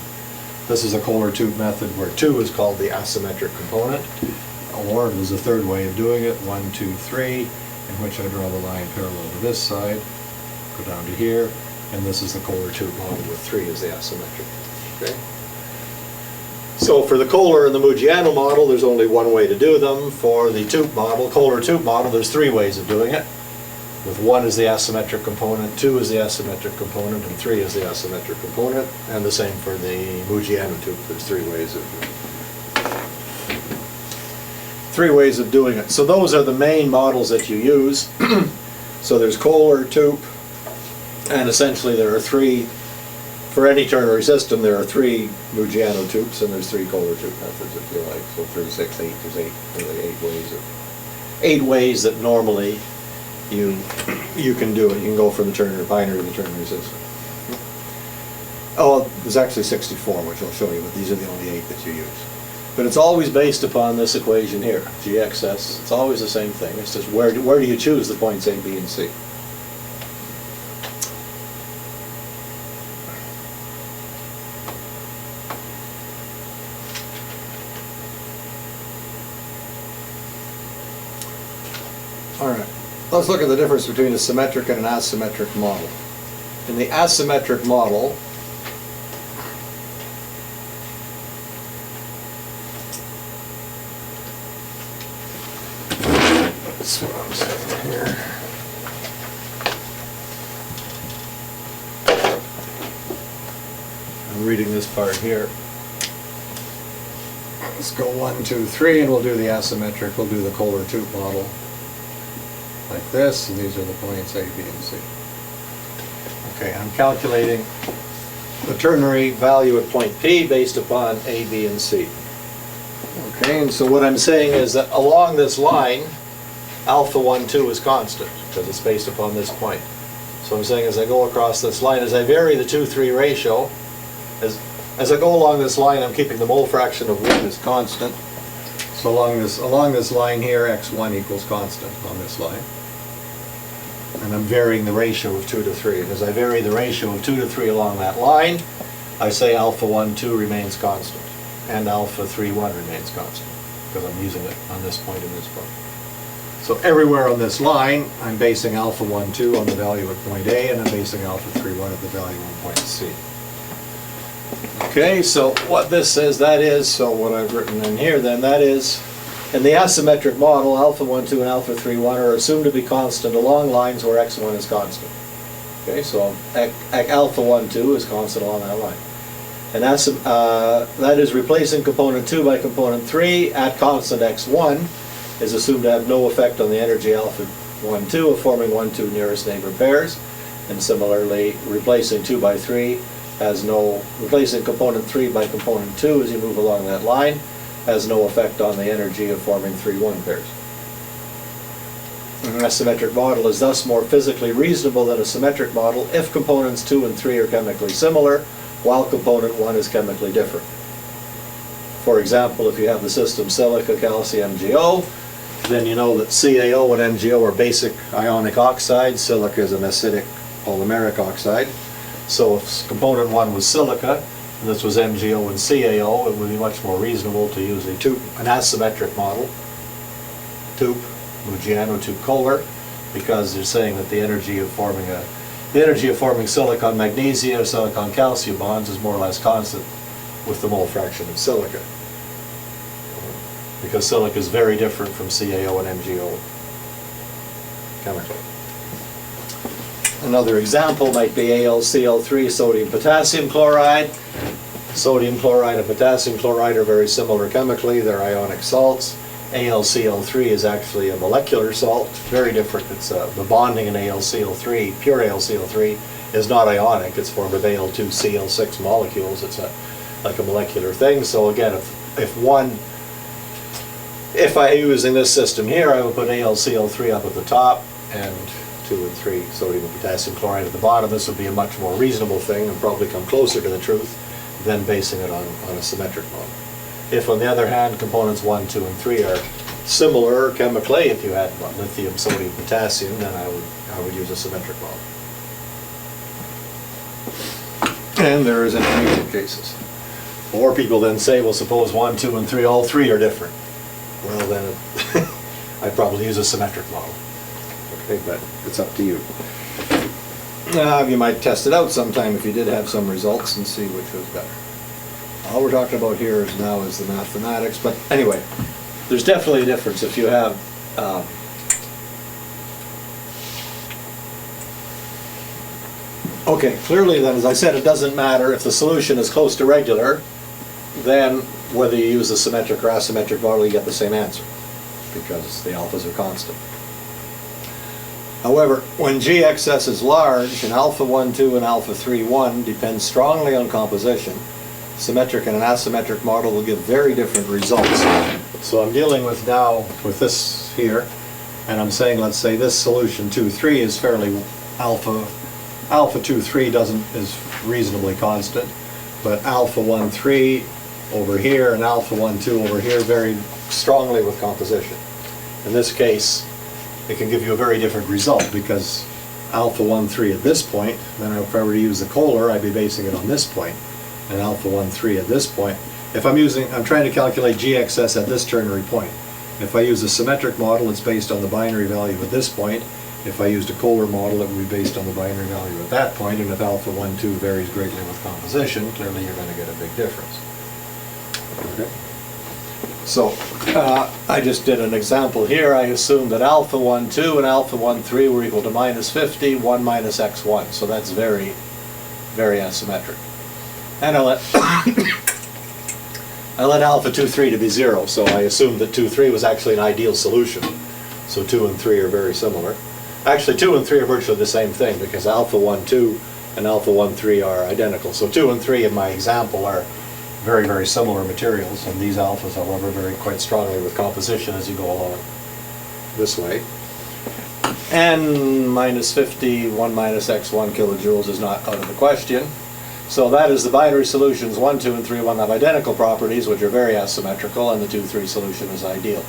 This is a Kohler tube method where 2 is called the asymmetric component. Or there's a third way of doing it, 1, 2, 3, in which I draw the line parallel to this side, go down to here, and this is the Kohler tube model with 3 as the asymmetric. Okay. So for the Kohler and the Mujiano model, there's only one way to do them. For the tube model, Kohler tube model, there's 3 ways of doing it. With 1 as the asymmetric component, 2 as the asymmetric component, and 3 as the asymmetric component. And the same for the Mujiano tube. There's 3 ways of doing it. So those are the main models that you use. So there's Kohler tube, and essentially there are 3. For any ternary system, there are 3 Mujiano tubes, and there's 3 Kohler tube methods, if you like. So 3, 6, 8, there's 8 ways that normally you can do it. You can go from the ternary binary to the ternary system. Oh, there's actually 64, which I'll show you, but these are the only 8 that you use. But it's always based upon this equation here, GXS. It's always the same thing. It's just where do you choose the points A, B, and C? All right, let's look at the difference between a symmetric and an asymmetric model. In the asymmetric model, that's what I'm saying here. I'm reading this part here. Let's go 1, 2, 3, and we'll do the asymmetric. We'll do the Kohler tube model like this, and these are the points A, B, and C. Okay, I'm calculating the ternary value at point P based upon A, B, and C. Okay, and so what I'm saying is that along this line, alpha 1, 2 is constant, because it's based upon this point. So I'm saying as I go across this line, as I vary the 2-3 ratio, as I go along this line, I'm keeping the mole fraction of 1 as constant. So along this line here, x1 equals constant on this line. And I'm varying the ratio of 2 to 3. And as I vary the ratio of 2 to 3 along that line, I say alpha 1, 2 remains constant, and alpha 3, 1 remains constant, because I'm using it on this point and this point. So everywhere on this line, I'm basing alpha 1, 2 on the value at point A, and I'm basing alpha 3, 1 at the value on point C. Okay, so what this says, that is, so what I've written in here then, that is, in the asymmetric model, alpha 1, 2 and alpha 3, 1 are assumed to be constant along lines where x1 is constant. Okay, so alpha 1, 2 is constant along that line. And that is replacing component 2 by component 3 at constant x1 is assumed to have no effect on the energy alpha 1, 2 of forming 1, 2 nearest neighbor pairs. And similarly, replacing 2 by 3 replacing component 3 by component 2 as you move along that line has no effect on the energy of forming 3, 1 pairs. An asymmetric model is thus more physically reasonable than a symmetric model if components 2 and 3 are chemically similar, while component 1 is chemically different. For example, if you have the system silica, calcium, MgO, then you know that CaO and MgO are basic ionic oxides. Silica is an acidic polymeric oxide. So if component 1 was silica, and this was MgO and CaO, it would be much more reasonable to use an asymmetric model, TUP, Mujiano to Kohler, because they're saying that the energy of forming silicon magnesia or silicon calcium bonds is more or less constant with the mole fraction of silica. Because silica is very different from CaO and MgO chemically. Another example might be AlCl3, sodium potassium chloride. Sodium chloride and potassium chloride are very similar chemically. They're ionic salts. AlCl3 is actually a molecular salt, very different. It's the bonding in AlCl3, pure AlCl3, is not ionic. It's formed of Al2Cl6 molecules. It's like a molecular thing. So again, if I'm using this system here, I would put AlCl3 up at the top and 2 and 3 sodium and potassium chloride at the bottom. This would be a much more reasonable thing and probably come closer to the truth than basing it on a symmetric model. If, on the other hand, components 1, 2, and 3 are similar chemically, if you had lithium, sodium, potassium, then I would use a symmetric model. And there is intermediate cases. Or people then say, well, suppose 1, 2, and 3, all 3 are different. Well, then I'd probably use a symmetric model. Okay, but it's up to you. You might test it out sometime if you did have some results and see which was better. All we're talking about here is the mathematics, but anyway, there's definitely a difference if you have okay, clearly then, as I said, it doesn't matter if the solution is close to regular, then whether you use a symmetric or asymmetric model, you get the same answer because the alphas are constant. However, when Gxs is large and alpha 1, 2 and alpha 3, 1 depend strongly on composition, symmetric and an asymmetric model will give very different results. So I'm dealing with now with this here, and I'm saying, let's say this solution 2, 3 is fairly alpha 2, 3 is reasonably constant, but alpha 1, 3 over here and alpha 1, 2 over here vary strongly with composition. In this case, it can give you a very different result because alpha 1, 3 at this point, then if I were to use the Kohler, I'd be basing it on this point, and alpha 1, 3 at this point. If I'm trying to calculate Gxs at this ternary point. If I use a symmetric model, it's based on the binary value at this point. If I used a Kohler model, it would be based on the binary value at that point, and if alpha 1, 2 varies greatly with composition, clearly you're going to get a big difference. Okay. So I just did an example here. I assumed that alpha 1, 2 and alpha 1, 3 were equal to minus 50, 1 minus x1. So that's very, very asymmetric. And I let alpha 2, 3 to be 0. So I assumed that 2, 3 was actually an ideal solution. So 2 and 3 are very similar. Actually, 2 and 3 are virtually the same thing because alpha 1, 2 and alpha 1, 3 are identical. So 2 and 3 in my example are very, very similar materials, and these alphas, however, vary quite strongly with composition as you go along this way. And minus 50, 1 minus x1 kilojoules is not out of the question. So that is the binary solutions 1, 2, and 3, 1 have identical properties, which are very asymmetrical, and the 2, 3 solution is ideal.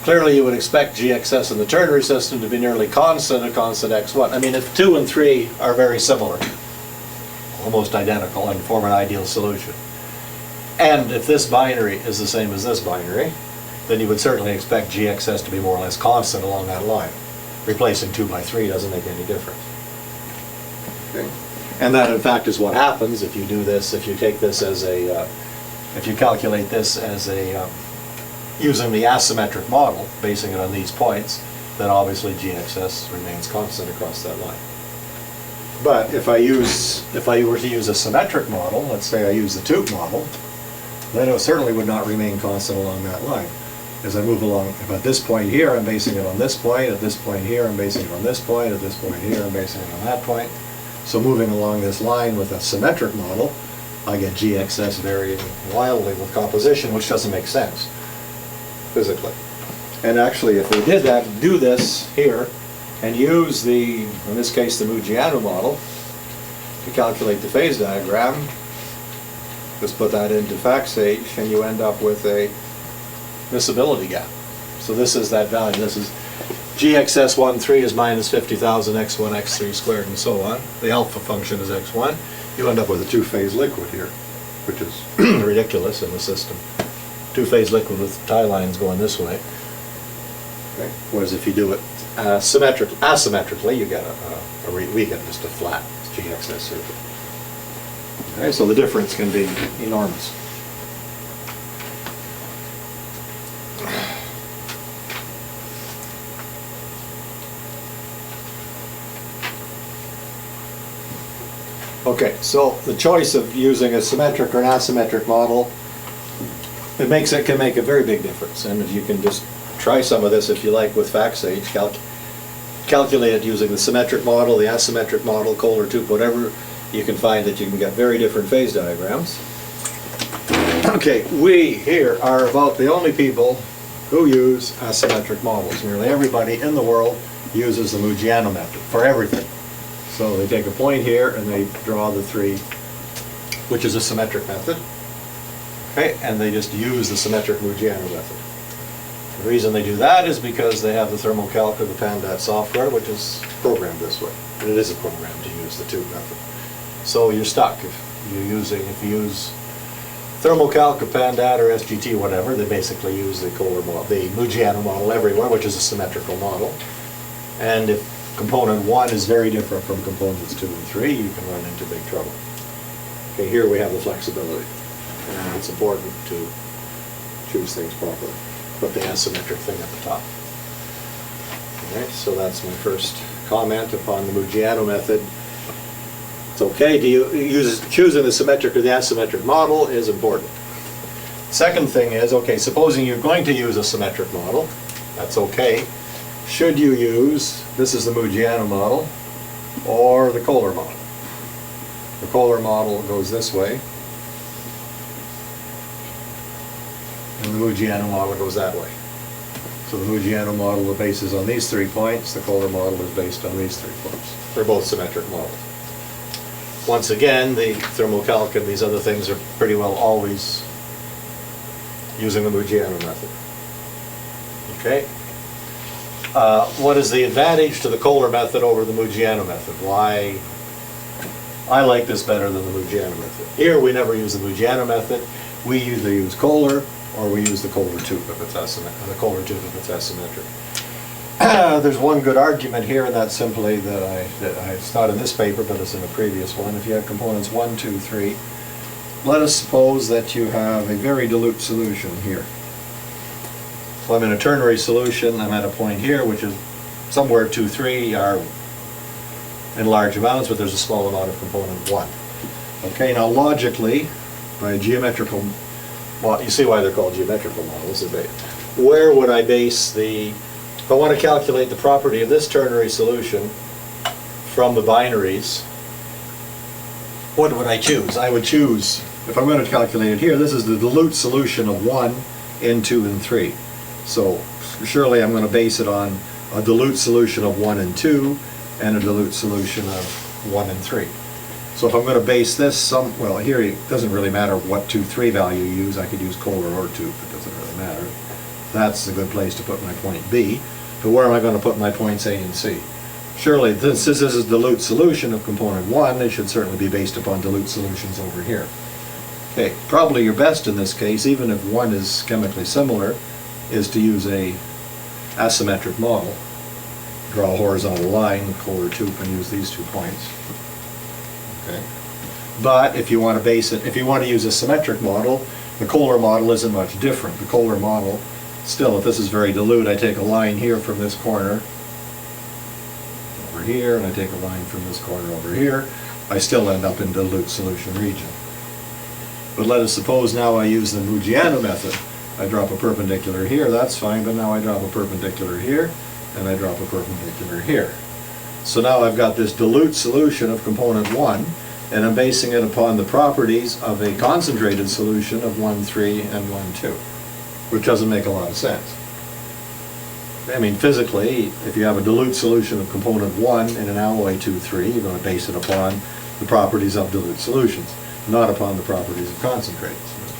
Clearly, you would expect Gxs in the ternary system to be nearly constant at constant x1. I mean, if 2 and 3 are very similar, almost identical, and form an ideal solution. And if this binary is the same as this binary, then you would certainly expect Gxs to be more or less constant along that line. Replacing 2 by 3 doesn't make any difference. Okay. And that, in fact, is what happens if you do this, if you take this as a, if you calculate this as a, using the asymmetric model, basing it on these points, then obviously Gxs remains constant across that line. But if I were to use a symmetric model, let's say I use the tube model, then it certainly would not remain constant along that line. As I move along, if at this point here, I'm basing it on this point, at this point here, I'm basing it on this point, at this point here, I'm basing it on that point. So moving along this line with a symmetric model, I get GXS varying wildly with composition, which doesn't make sense physically. And actually, if we did that, do this here, and use the, in this case, the Mujiano model, to calculate the phase diagram, just put that into FactSage, and you end up with a miscibility gap. So this is that value. This is GXS13 is minus 50,000 x1, x3 squared, and so on. The alpha function is x1. You end up with a two-phase liquid here, which is ridiculous in the system. Two-phase liquid with tie lines going this way. Okay. Whereas if you do it asymmetrically, you get we get just a flat GXS circuit. Okay, so the difference can be enormous. Okay, so the choice of using a symmetric or an asymmetric model, it can make a very big difference. And if you can just try some of this, if you like, with FactSage, calculate it using the symmetric model, the asymmetric model, Kohler tube, whatever, you can find that you can get very different phase diagrams. Okay, we here are about the only people who use asymmetric models. Nearly everybody in the world uses the Mujiano method for everything. So they take a point here and they draw the three, which is a symmetric method. Okay, and they just use the symmetric Mujiano method. The reason they do that is because they have the thermocalc or the Pandat software, which is programmed this way. And it is a program to use the tube method. So you're stuck if you use thermocalc or Pandat or SGT, whatever. They basically use the Kohler model, the Mujiano model everywhere, which is a symmetrical model. And if component 1 is very different from components 2 and 3, you can run into big trouble. Okay, here we have the flexibility. And it's important to choose things properly. Put the asymmetric thing at the top. Okay, so that's my first comment upon the Mujiano method. It's okay to choosing the symmetric or the asymmetric model is important. Second thing is, okay, supposing you're going to use a symmetric model, that's okay. Should you use, this is the Mujiano model, or the Kohler model? The Kohler model goes this way, and the Mujiano model goes that way. So the Mujiano model, the base is on these 3 points, the Kohler model is based on these 3 points. They're both symmetric models. Once again, the thermocalc and these other things are pretty well always using the Mujiano method. Okay? What is the advantage to the Kohler method over the Mujiano method? Why I like this better than the Mujiano method. Here we never use the Mujiano method. We either use Kohler or we use the Kohler tube if it's asymmetric. There's one good argument here, and that's simply that it's not in this paper, but it's in a previous one. If you have components 1, 2, 3, let us suppose that you have a very dilute solution here. So I'm in a ternary solution, I'm at a point here, which is somewhere 2, 3 are in large amounts, but there's a small amount of component 1. Okay, now logically, by geometrical, well, you see why they're called geometrical models. Where would I base the, if I want to calculate the property of this ternary solution from the binaries, what would I choose? I would choose, if I'm going to calculate it here, this is the dilute solution of 1, N, 2, and 3. So surely I'm going to base it on a dilute solution of 1 and 2 and a dilute solution of 1 and 3. So if I'm going to base this well, here it doesn't really matter what 2, 3 value you use. I could use Kohler or tube, it doesn't really matter. That's a good place to put my point B. But where am I going to put my points A and C? Surely, since this is a dilute solution of component 1, it should certainly be based upon dilute solutions over here. Okay, probably your best in this case, even if 1 is chemically similar, is to use a asymmetric model. Draw a horizontal line, Kohler tube, and use these 2 points. Okay. But if you want to base it, if you want to use a symmetric model, the Kohler model isn't much different. The Kohler model, still, if this is very dilute, I take a line here from this corner over here, and I take a line from this corner over here, I still end up in dilute solution region. But let us suppose now I use the Mujiano method. I drop a perpendicular here, that's fine, but now I drop a perpendicular here, and I drop a perpendicular here. So now I've got this dilute solution of component 1, and I'm basing it upon the properties of a concentrated solution of 1, 3, and 1, 2, which doesn't make a lot of sense. I mean, physically, if you have a dilute solution of component 1 in an alloy 2, 3, you're going to base it upon the properties of dilute solutions, not upon the properties of concentrated solutions.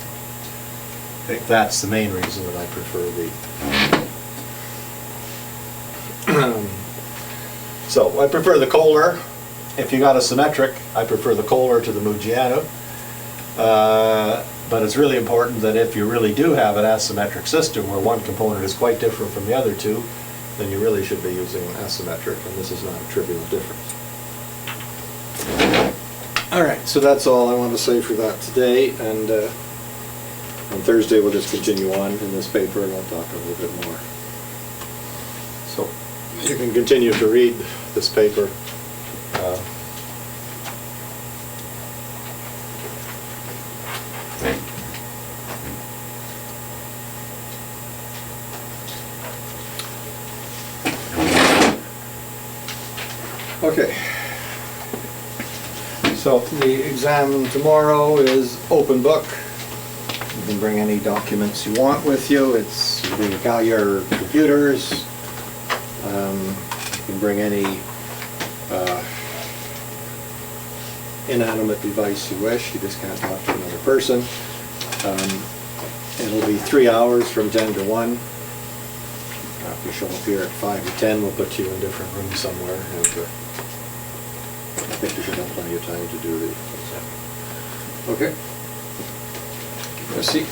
I think that's the main reason that I prefer the... So, I prefer the Kohler. If you got a symmetric, I prefer the Kohler to the Mujiano. But it's really important that if you really do have an asymmetric system where one component is quite different from the other two, then you really should be using asymmetric, and this is not a trivial difference. All right, so that's all I want to say for that today, and on Thursday we'll just continue on in this paper and I'll talk a little bit more. So you can continue to read this paper. Okay, so the exam tomorrow is open book. You can bring any documents you want with you. It's you can bring your computers. You can bring any inanimate device you wish. You just can't talk to another person. It'll be 3 hours from 10 to 1. If you show up here at 5 to 10, we'll put you in different rooms somewhere. And, I think you should have plenty of time to do the exam. Okay. Proceed.